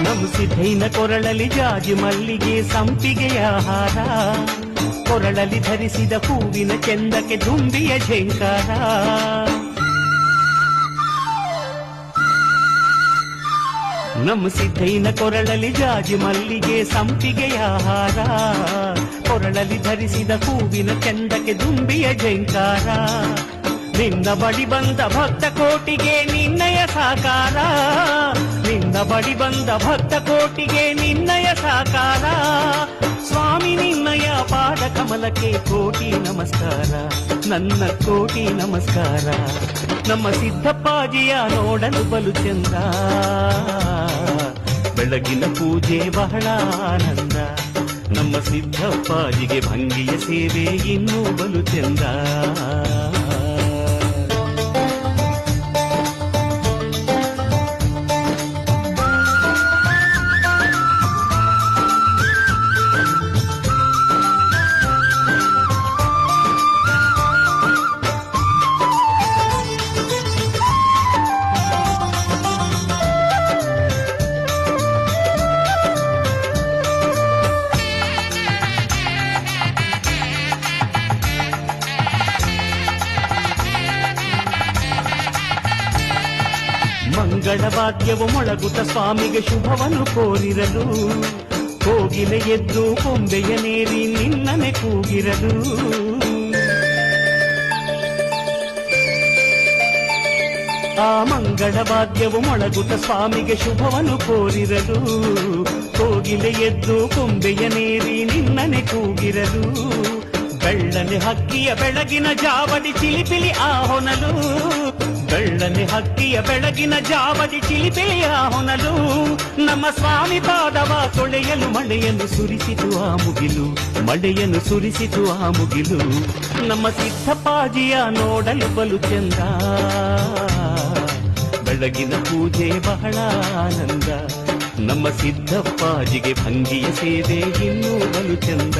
ನಮ್ ಸಿದ್ದೈನ ಕೊರಳಲಿ ಜಾಜಿ ಮಲ್ಲಿಗೆ ಸಂಪಿಗೆಯ ಹಾರ, ಕೊರಳಲಿ ಧರಿಸಿದ ಹೂವಿನ ಚೆಂದಕ್ಕೆ ದುಂಬಿಯ ಝೇಂಕಾರ. ನಮ್ ಸಿದ್ದೈನ ಕೊರಳಲಿ ಜಾಜಿ ಮಲ್ಲಿಗೆ ಸಂಪಿಗೆಯ ಹಾರ, ಕೊರಳಲಿ ಧರಿಸಿದ ಹೂವಿನ ಚೆಂದಕ್ಕೆ ದುಂಬಿಯ ಝೇಂಕಾರ. ನಿನ್ನ ಬಳಿ ಬಂದ ಭಕ್ತ ಕೋಟಿಗೆ ನಿನ್ನಯ ಸಾಕಾರ, ನಿನ್ನ ಬಳಿ ಬಂದ ಭಕ್ತ ಕೋಟಿಗೆ ನಿನ್ನಯ ಸಾಕಾರ. ಸ್ವಾಮಿ ನಿನ್ನಯ ಪಾದ ಕಮಲಕ್ಕೆ ಕೋಟಿ ನಮಸ್ಕಾರ, ನನ್ನ ಕೋಟಿ ನಮಸ್ಕಾರ. ನಮ್ಮ ಸಿದ್ದಪ್ಪಾಜಿಯ ನೋಡಲು ಬಲು ಚಂದ, ಬೆಳಗಿನ ಪೂಜೆ ಬಹಳ ಆನಂದ. ನಮ್ಮ ಸಿದ್ದಪ್ಪಾಜಿಗೆ ಭಂಗಿಯ ಸೇವೆ ಇನ್ನೂ ಬಲು ಚಂದ. ಮಂಗಳವಾದ್ಯವು ಮೊಳಗುತ್ತ ಸ್ವಾಮಿಗೆ ಶುಭವನ್ನು ಕೋರಿರಲು, ಕೋಗಿಲೆ ಎದ್ದು ಕೊಂಬೆಯ ನೇರಿ ನಿನ್ನನೆ ಕೂಗಿರಲು. ಆ ಮಂಗಳವಾದ್ಯವು ಮೊಳಗುತ್ತ ಸ್ವಾಮಿಗೆ ಶುಭವನ್ನು ಕೋರಿರಲು, ಕೋಗಿಲೆ ಎದ್ದು ಕೊಂಬೆಯ ನೇರಿ ನಿನ್ನನೆ ಕೂಗಿರಲು. ಬೆಳ್ಳನೆ ಹಕ್ಕಿಯ ಬೆಳಗಿನ ಜಾವಡಿ ಚಿಲಿಪಿಲಿ ಆ ಹೊನಲು, ಬೆಳ್ಳನೆ ಹಕ್ಕಿಯ ಬೆಳಗಿನ ಜಾವಡಿ ಚಿಲಿಪಿಲಿ ಆ ಹೊನಲು. ನಮ್ಮ ಸ್ವಾಮಿ ಪಾದವ ತೊಳೆಯಲು ಮಳೆಯನ್ನು ಸುರಿಸಿತು ಆ ಮುಗಿಲು, ಮಳೆಯನ್ನು ಸುರಿಸಿತು ಆ ಮುಗಿಲು. ನಮ್ಮ ಸಿದ್ದಪ್ಪಾಜಿಯ ನೋಡಲು ಬಲು ಚಂದ, ಬೆಳಗಿನ ಪೂಜೆ ಬಹಳ ಆನಂದ. ನಮ್ಮ ಸಿದ್ದಪ್ಪಾಜಿಗೆ ಭಂಗಿಯ ಸೇವೆ ಇನ್ನೂ ಬಲು ಚಂದ.